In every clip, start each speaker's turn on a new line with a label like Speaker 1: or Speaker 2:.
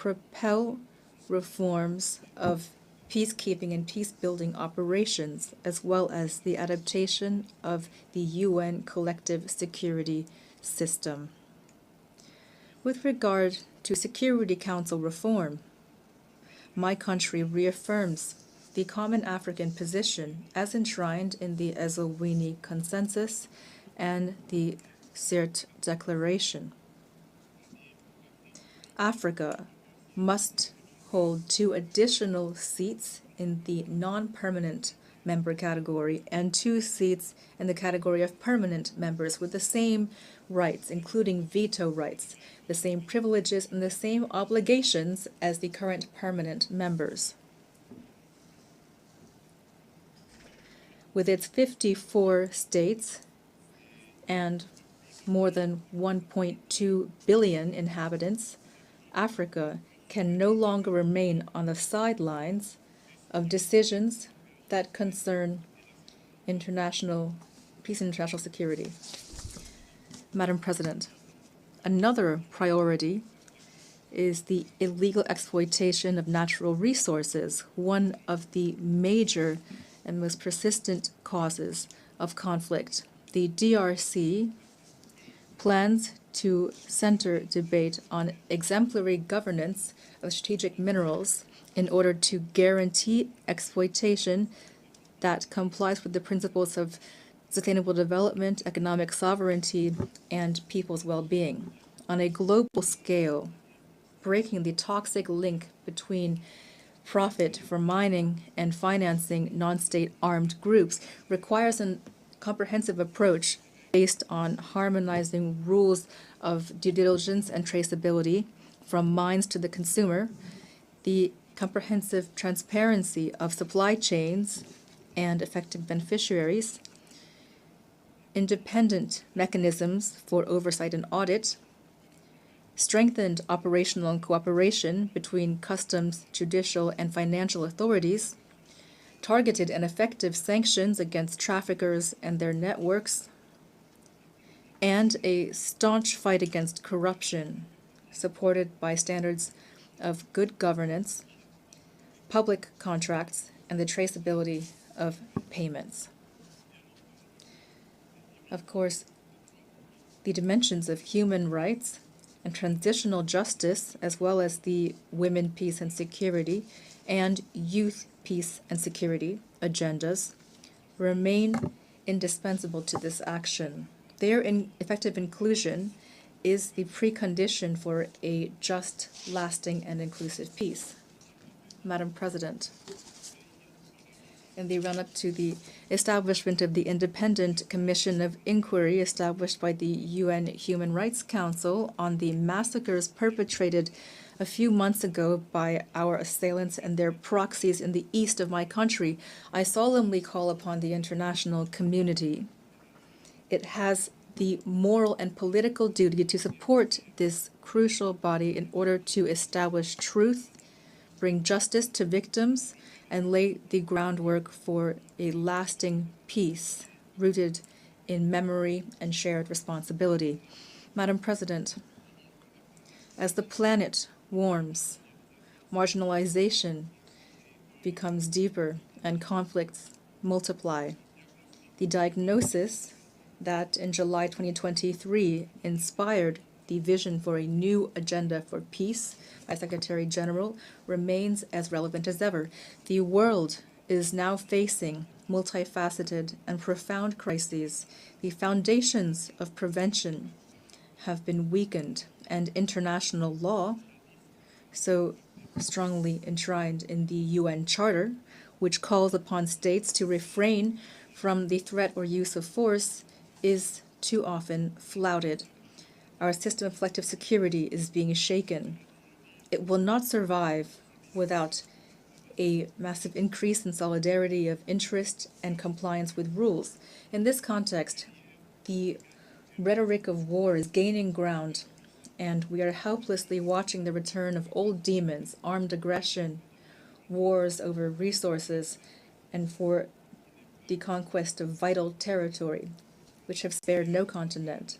Speaker 1: propel reforms of peacekeeping and peace-building operations, as well as the adaptation of the UN collective security system. With regard to Security Council reform, my country reaffirms the common African position as enshrined in the Eswatini Consensus and the CERT Declaration. Africa must hold 2 additional seats in the non-permanent member category and 2 seats in the category of permanent members with the same rights, including veto rights, the same privileges, and the same obligations as the current permanent members. With its 54 states and more than 1.2 billion inhabitants, Africa can no longer remain on the sidelines of decisions that concern international peace and international security. Madam President, another priority is the illegal exploitation of natural resources, one of the major and most persistent causes of conflict. The DRC plans to center debate on exemplary governance of strategic minerals in order to guarantee exploitation that complies with the principles of sustainable development, economic sovereignty, and people's well-being. On a global scale, breaking the toxic link between profit from mining and financing non-state armed groups requires a comprehensive approach based on harmonizing rules of due diligence and traceability from mines to the consumer, the comprehensive transparency of supply chains and effective beneficiaries, independent mechanisms for oversight and audit, strengthened operational and cooperation between customs, judicial, and financial authorities, targeted and effective sanctions against traffickers and their networks, and a staunch fight against corruption, supported by standards of good governance, public contracts, and the traceability of payments. Of course, the dimensions of human rights and transitional justice, as well as the women, peace, and security, and youth, peace, and security agendas, remain indispensable to this action. Their effective inclusion is the precondition for a just, lasting, and inclusive peace. Madam President, in the run-up to the establishment of the Independent Commission of Inquiry established by the UN Human Rights Council on the massacres perpetrated a few months ago by our assailants and their proxies in the east of my country, I solemnly call upon the international community. It has the moral and political duty to support this crucial body in order to establish truth, bring justice to victims, and lay the groundwork for a lasting peace rooted in memory and shared responsibility. Madam President, as the planet warms, marginalization becomes deeper and conflicts multiply. The diagnosis that in July 2023 inspired the vision for a new agenda for peace by Secretary General remains as relevant as ever. The world is now facing multifaceted and profound crises. The foundations of prevention have been weakened, and international law, so strongly enshrined in the UN Charter, which calls upon states to refrain from the threat or use of force, is too often flouted. Our system of collective security is being shaken. It will not survive without a massive increase in solidarity of interest and compliance with rules. In this context, the rhetoric of war is gaining ground, and we are helplessly watching the return of old demons, armed aggression, wars over resources, and for the conquest of vital territory, which have spared no continent.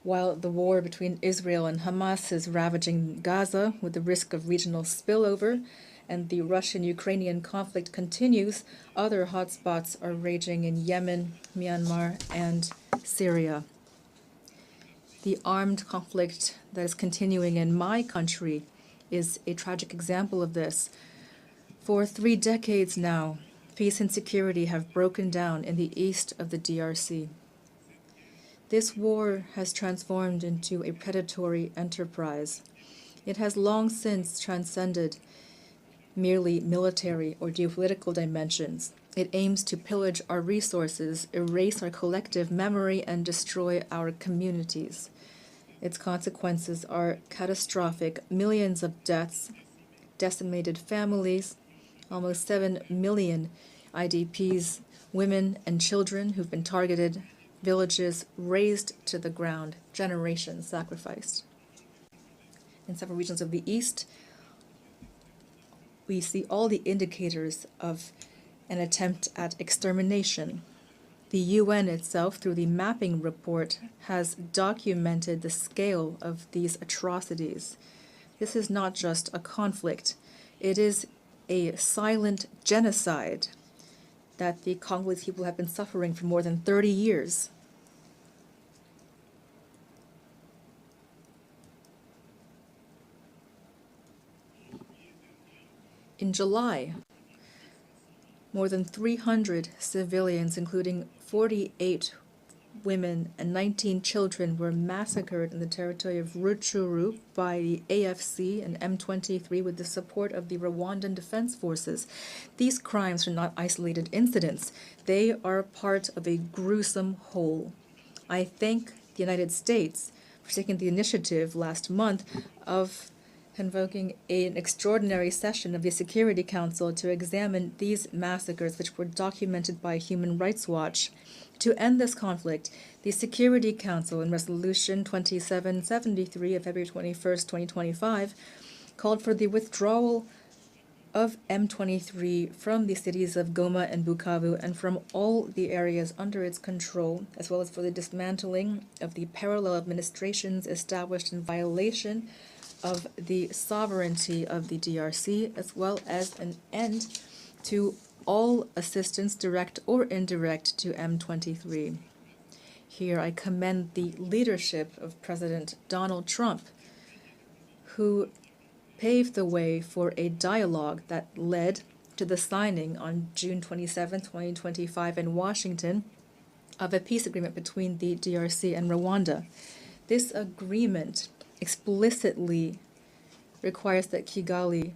Speaker 1: While the war between Israel and Hamas is ravaging Gaza with the risk of regional spillover, and the Russian-Ukrainian conflict continues, other hotspots are raging in Yemen, Myanmar, and Syria. The armed conflict that is continuing in my country is a tragic example of this. For 3 decades now, peace and security have broken down in the east of the DRC. This war has transformed into a predatory enterprise. It has long since transcended merely military or geopolitical dimensions. It aims to pillage our resources, erase our collective memory, and destroy our communities. Its consequences are catastrophic: millions of deaths, decimated families, almost 7 million IDPs, women and children who've been targeted, villages razed to the ground, generations sacrificed. In several regions of the East, we see all the indicators of an attempt at extermination. The UN itself, through the mapping report, has documented the scale of these atrocities. This is not just a conflict. It is a silent genocide that the Congolese people have been suffering for more than 30 years. In July, more than 300 civilians, including 48 women and 19 children, were massacred in the territory of Rutshuru by the AFC and M23 with the support of the Rwandan Defense Forces. These crimes are not isolated incidents. They are part of a gruesome whole. I thank the United States for taking the initiative last month of convoking an extraordinary session of the Security Council to examine these massacres, which were documented by Human Rights Watch. To end this conflict, the Security Council, in Resolution 2773 of February 21st, 2025, called for the withdrawal of M23 from the cities of Goma and Bukavu and from all the areas under its control, as well as for the dismantling of the parallel administrations established in violation of the sovereignty of the DRC, as well as an end to all assistance, direct or indirect, to M23. Here I commend the leadership of President Donald Trump, who paved the way for a dialogue that led to the signing on June 27, 2025 in Washington of a peace agreement between the DRC and Rwanda. This agreement explicitly requires that Kigali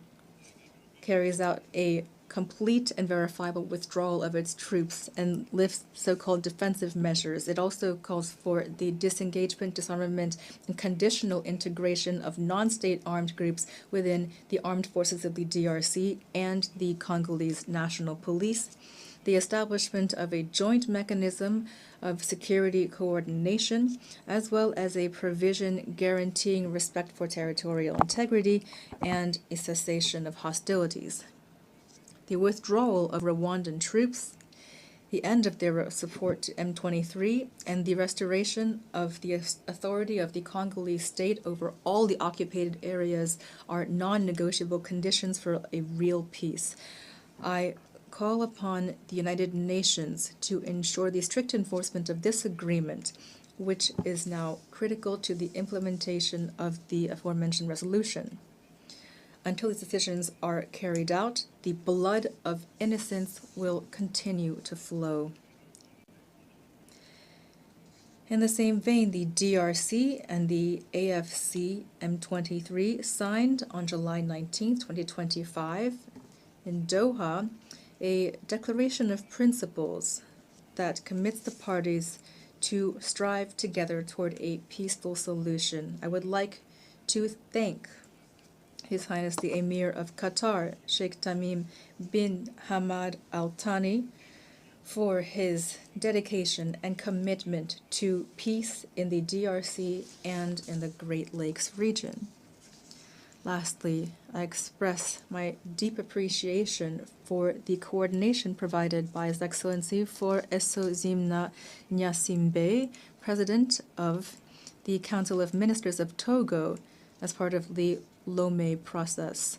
Speaker 1: carries out a complete and verifiable withdrawal of its troops and lifts so-called defensive measures. It also calls for the disengagement, disarmament, and conditional integration of non-state armed groups within the armed forces of the DRC and the Congolese National Police, the establishment of a joint mechanism of security coordination, as well as a provision guaranteeing respect for territorial integrity and a cessation of hostilities. The withdrawal of Rwandan troops, the end of their support to M23, and the restoration of the authority of the Congolese state over all the occupied areas are non-negotiable conditions for a real peace. I call upon the United Nations to ensure the strict enforcement of this agreement, which is now critical to the implementation of the aforementioned resolution. Until these decisions are carried out, the blood of innocents will continue to flow. In the same vein, the DRC and the AFC M23 signed on July 19, 2025, in Doha, a declaration of principles that commits the parties to strive together toward a peaceful solution. I would like to thank His Highness the Emir of Qatar, Sheikh Tamim bin Hamad Al Thani, for his dedication and commitment to peace in the DRC and in the Great Lakes region. Lastly, I express my deep appreciation for the coordination provided by His Excellency for Eso Zimna Nyasimbe, President of the Council of Ministers of Togo as part of the Lomé process.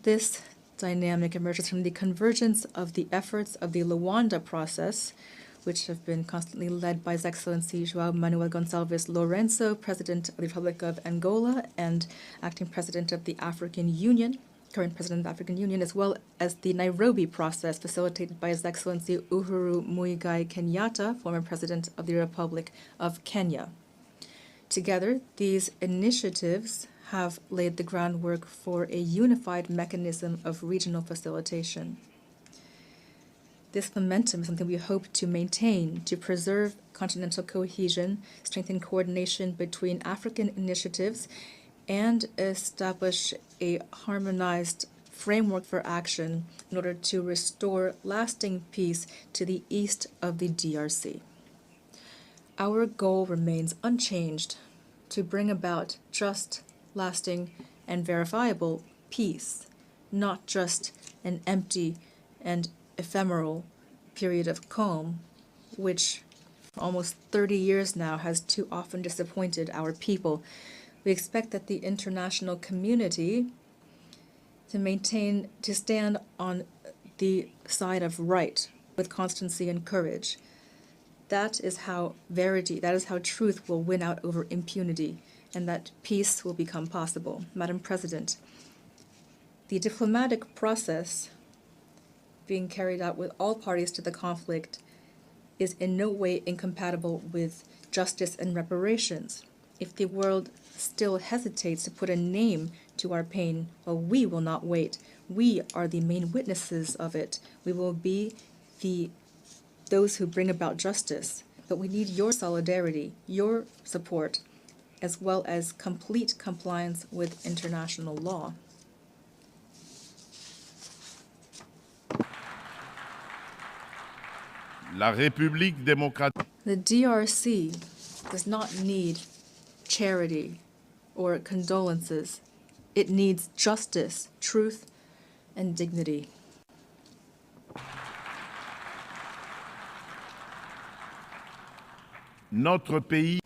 Speaker 1: This dynamic emerges from the convergence of the efforts of the Luanda process, which have been constantly led by His Excellency João Manuel Gonçalves Lourenço, President of the Republic of Angola and acting President of the African Union, current President of the African Union, as well as the Nairobi process facilitated by His Excellency Uhuru Muigai Kenyatta, former President of the Republic of Kenya. Together, these initiatives have laid the groundwork for a unified mechanism of regional facilitation. This momentum is something we hope to maintain to preserve continental cohesion, strengthen coordination between African initiatives, and establish a harmonized framework for action in order to restore lasting peace to the east of the DRC. Our goal remains unchanged: to bring about just, lasting, and verifiable peace, not just an empty and ephemeral period of calm, which for almost 30 years now has too often disappointed our people. We expect that the international community to stand on the side of right with constancy and courage. That is how truth will win out over impunity, and that peace will become possible. Madam President, the diplomatic process being carried out with all parties to the conflict is in no way incompatible with justice and reparations. If the world still hesitates to put a name to our pain, well, we will not wait. We are the main witnesses of it. We will be those who bring about justice. But we need your solidarity, your support, as well as complete compliance with international law.
Speaker 2: La République démocratique.
Speaker 1: The DRC does not need charity or condolences. It needs justice, truth, and dignity.
Speaker 2: Notre pays.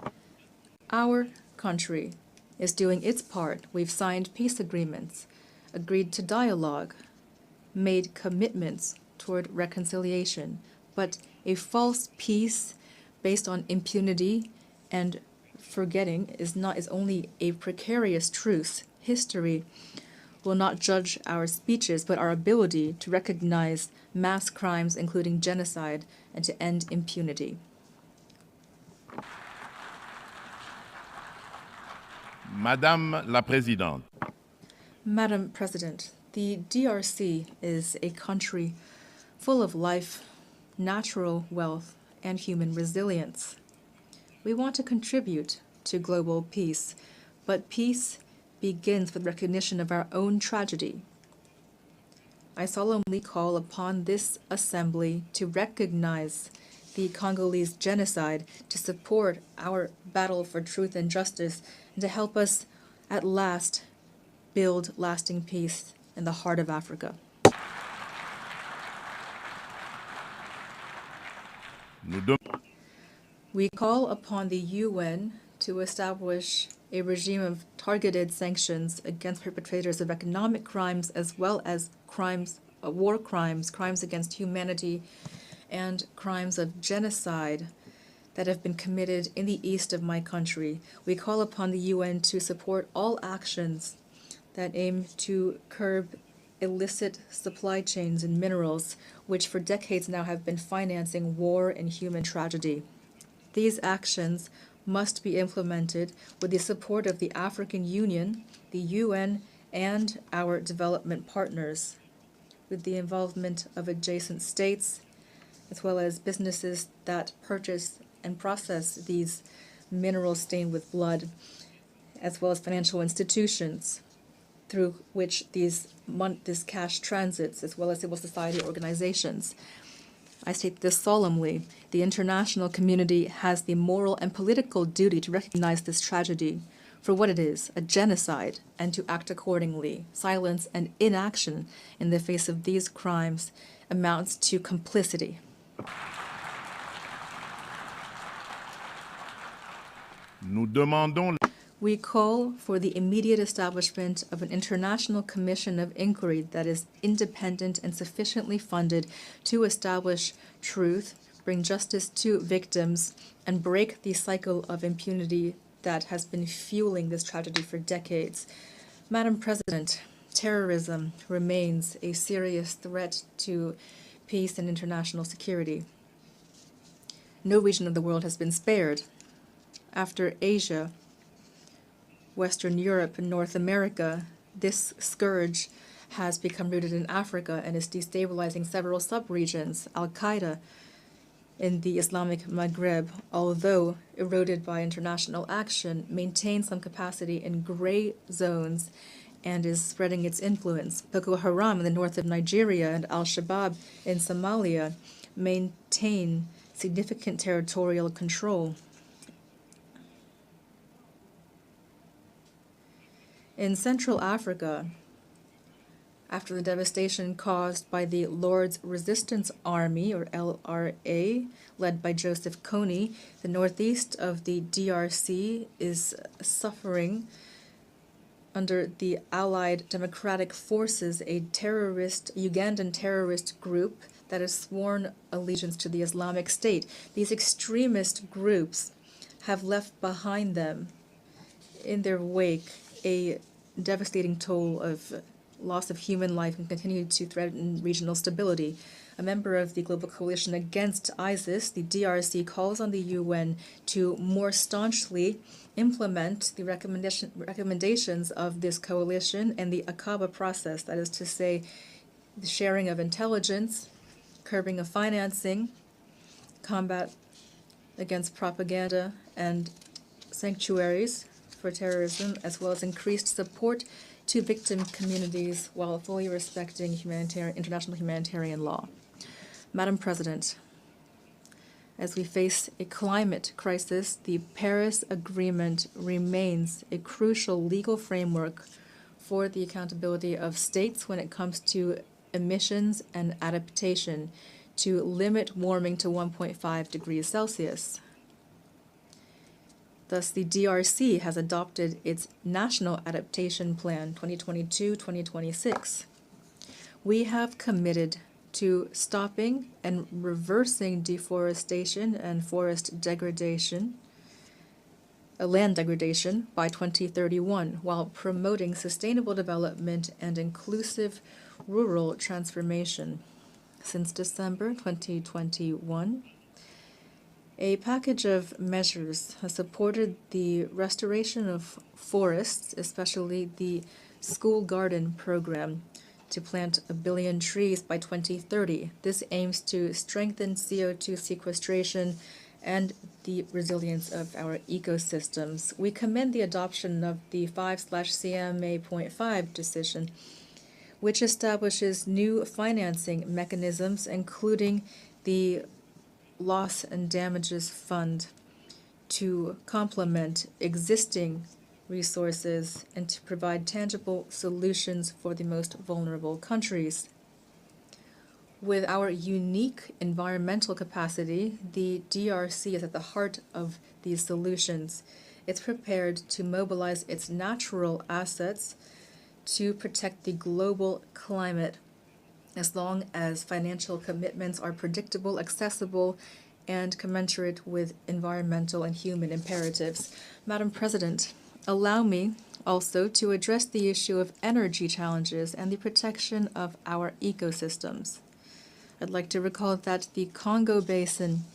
Speaker 1: Our country is doing its part. We've signed peace agreements, agreed to dialogue, made commitments toward reconciliation. But a false peace based on impunity and forgetting is only a precarious truce. History will not judge our speeches, but our ability to recognize mass crimes, including genocide, and to end impunity.
Speaker 2: Madame la Présidente.
Speaker 1: Madam President, the DRC is a country full of life, natural wealth, and human resilience. We want to contribute to global peace, but peace begins with recognition of our own tragedy. I solemnly call upon this Assembly to recognize the Congolese genocide, to support our battle for truth and justice, and to help us at last build lasting peace in the heart of Africa. We call upon the UN to establish a regime of targeted sanctions against perpetrators of economic crimes as well as war crimes, crimes against humanity, and crimes of genocide that have been committed in the east of my country. We call upon the UN to support all actions that aim to curb illicit supply chains in minerals, which for decades now have been financing war and human tragedy. These actions must be implemented with the support of the African Union, the UN, and our development partners, with the involvement of adjacent states, as well as businesses that purchase and process these minerals stained with blood, as well as financial institutions through which this cash transits, as well as civil society organizations. I state this solemnly. The international community has the moral and political duty to recognize this tragedy for what it is, a genocide, and to act accordingly. Silence and inaction in the face of these crimes amounts to complicity.
Speaker 2: nous demandons
Speaker 1: We call for the immediate establishment of an international commission of inquiry that is independent and sufficiently funded to establish truth, bring justice to victims, and break the cycle of impunity that has been fueling this tragedy for decades. Madam President, terrorism remains a serious threat to peace and international security. No region of the world has been spared. After Asia, Western Europe, and North America, this scourge has become rooted in Africa and is destabilizing several sub-regions. Al-Qaeda in the Islamic Maghreb, although eroded by international action, maintains some capacity in gray zones and is spreading its influence. Boko Haram in the north of Nigeria and Al-Shabaab in Somalia maintain significant territorial control. In Central Africa, after the devastation caused by the Lord's Resistance Army, or LRA, led by Joseph Kony, the northeast of the DRC is suffering under the Allied Democratic Forces, a Ugandan terrorist group that has sworn allegiance to the Islamic State. These extremist groups have left behind them in their wake a devastating toll of loss of human life and continue to threaten regional stability. A member of the Global Coalition Against ISIS, the DRC calls on the UN to more staunchly implement the recommendations of this coalition and the Akaba process, that is to say, the sharing of intelligence, curbing of financing, combat against propaganda and sanctuaries for terrorism, as well as increased support to victim communities while fully respecting international humanitarian law. Madam President, as we face a climate crisis, the Paris Agreement remains a crucial legal framework for the accountability of states when it comes to emissions and adaptation to limit warming to 1.5 degrees Celsius. Thus, the DRC has adopted its National Adaptation Plan 2022-2026. We have committed to stopping and reversing deforestation and forest degradation, land degradation by 2031, while promoting sustainable development and inclusive rural transformation. Since December 2021, a package of measures has supported the restoration of forests, especially the School Garden program, to plant 1 billion trees by 2030. This aims to strengthen CO2 sequestration and the resilience of our ecosystems. We commend the adoption of the 5/CMA.5 decision, which establishes new financing mechanisms, including the Loss and Damages Fund, to complement existing resources and to provide tangible solutions for the most vulnerable countries. With our unique environmental capacity, the DRC is at the heart of these solutions. It's prepared to mobilize its natural assets to protect the global climate, as long as financial commitments are predictable, accessible, and commensurate with environmental and human imperatives. Madam President, allow me also to address the issue of energy challenges and the protection of our ecosystems. I'd like to recall that the Congo Basin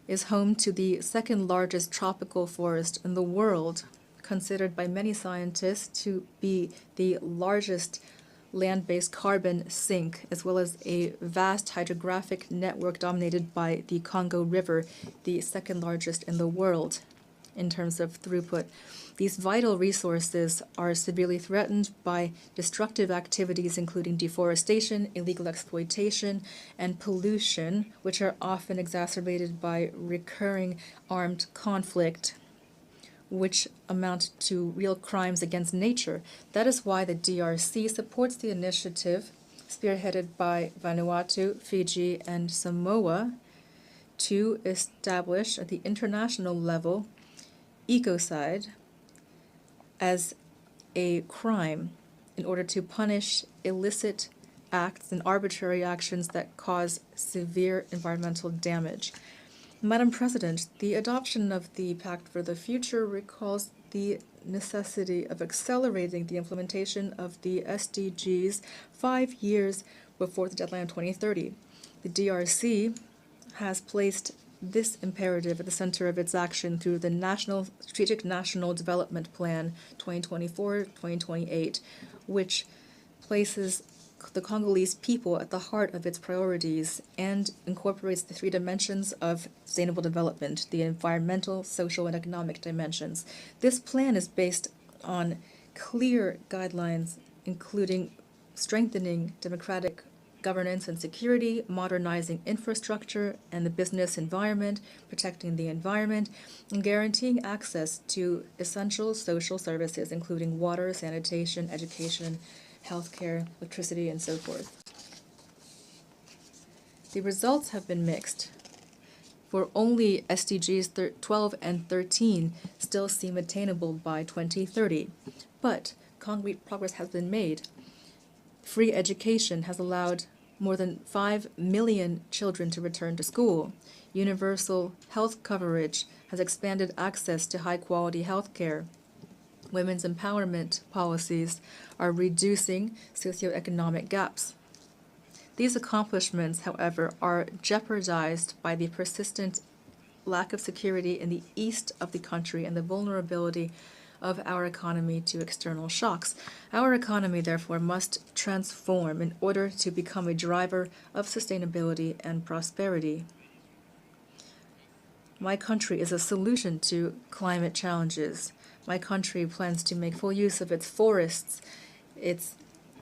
Speaker 1: is home to the second largest tropical forest in the world, considered by many scientists to be the largest land-based carbon sink, as well as a vast hydrographic network dominated by the Congo River, the second largest in the world in terms of throughput. These vital resources are severely threatened by destructive activities including deforestation, illegal exploitation, and pollution, which are often exacerbated by recurring armed conflict, which amount to real crimes against nature. That is why the DRC supports the initiative spearheaded by Vanuatu, Fiji, and Samoa to establish at the international level ecocide as a crime in order to punish illicit acts and arbitrary actions that cause severe environmental damage. Madam President, the adoption of the Pact for the Future recalls the necessity of accelerating the implementation of the SDGs 5 years before the deadline of 2030. The DRC has placed this imperative at the center of its action through the Strategic National Development Plan 2024-2028, which places the Congolese people at the heart of its priorities and incorporates the 3 dimensions of sustainable development, the environmental, social, and economic dimensions. This plan is based on clear guidelines, including strengthening democratic governance and security, modernizing infrastructure and the business environment, protecting the environment, and guaranteeing access to essential social services, including water, sanitation, education, healthcare, electricity, and so forth. The results have been mixed, for only SDGs 12 and 13 still seem attainable by 2030. But concrete progress has been made. Free education has allowed more than 5 million children to return to school. Universal health coverage has expanded access to high-quality health care. Women's empowerment policies are reducing socioeconomic gaps. These accomplishments, however, are jeopardized by the persistent lack of security in the east of the country and the vulnerability of our economy to external shocks. Our economy, therefore, must transform in order to become a driver of sustainability and prosperity. My country is a solution to climate challenges. My country plans to make full use of its forests, its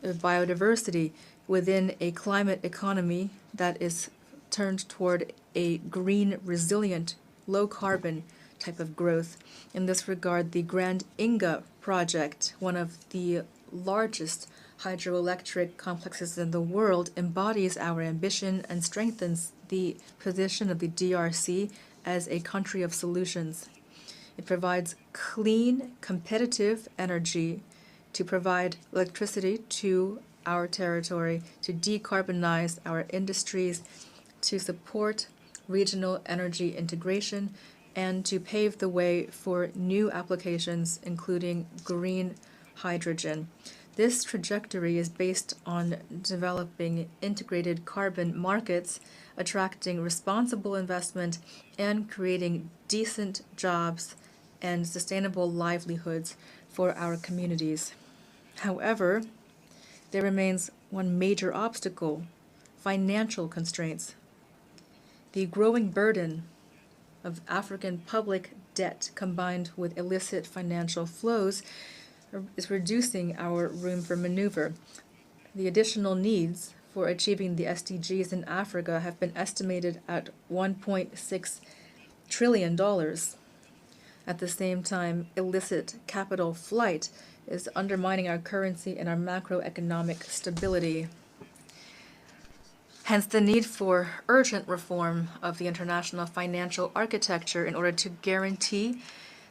Speaker 1: biodiversity within a climate economy that is turned toward a green, resilient, low-carbon type of growth. In this regard, the Grand Inga project, one of the largest hydroelectric complexes in the world, embodies our ambition and strengthens the position of the DRC as a country of solutions. It provides clean, competitive energy to provide electricity to our territory, to decarbonize our industries, to support regional energy integration, and to pave the way for new applications, including green hydrogen. This trajectory is based on developing integrated carbon markets, attracting responsible investment, and creating decent jobs and sustainable livelihoods for our communities. However, there remains one major obstacle: financial constraints. The growing burden of African public debt combined with illicit financial flows is reducing our room for maneuver. The additional needs for achieving the SDGs in Africa have been estimated at $1.6 trillion. At the same time, illicit capital flight is undermining our currency and our macroeconomic stability. Hence, the need for urgent reform of the international financial architecture in order to guarantee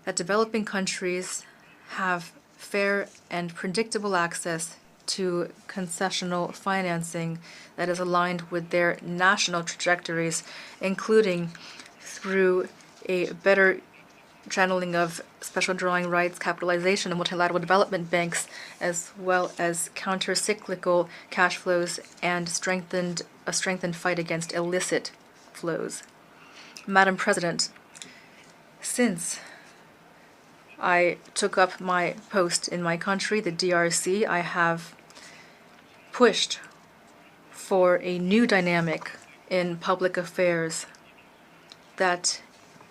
Speaker 1: that developing countries have fair and predictable access to concessional financing that is aligned with their national trajectories, including through a better channeling of special drawing rights, capitalization of multilateral development banks, as well as counter-cyclical cash flows and a strengthened fight against illicit flows. Madam President, since I took up my post in my country, the DRC, I have pushed for a new dynamic in public affairs that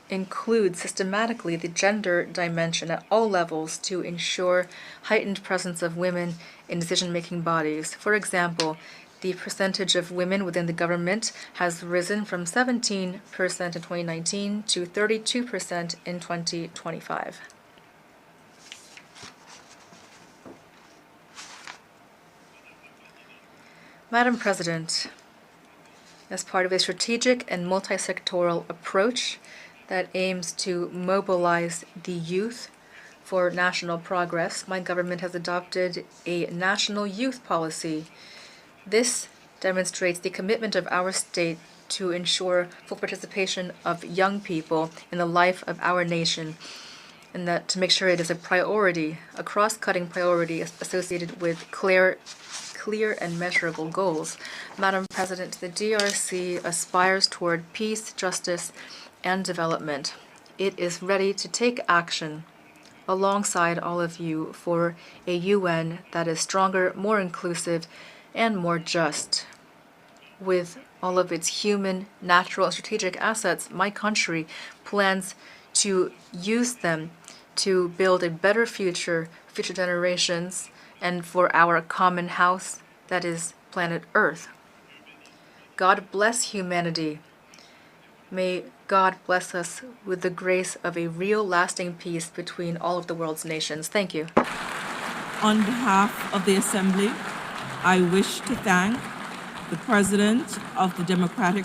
Speaker 1: includes systematically the gender dimension at all levels to ensure heightened presence of women in decision-making bodies. For example, the percentage of women within the government has risen from 17% in 2019 to 32% in 2025. Madam President, as part of a strategic and multi-sectoral approach that aims to mobilize the youth for national progress. My government has adopted a national youth policy. This demonstrates the commitment of our state to ensure full participation of young people in the life of our nation, and that to make sure it is a priority, a cross-cutting priority associated with clear and measurable goals. Madam President, the DRC aspires toward peace, justice, and development. It is ready to take action alongside all of you for a UN that is stronger, more inclusive, and more just. With all of its human, natural, and strategic assets, my country plans to use them to build a better future for future generations and for our common house, that is planet Earth. God bless humanity. May God bless us with the grace of a real lasting peace between all of the world's nations. Thank you.
Speaker 3: On behalf of the Assembly, I wish to thank the President of the Democratic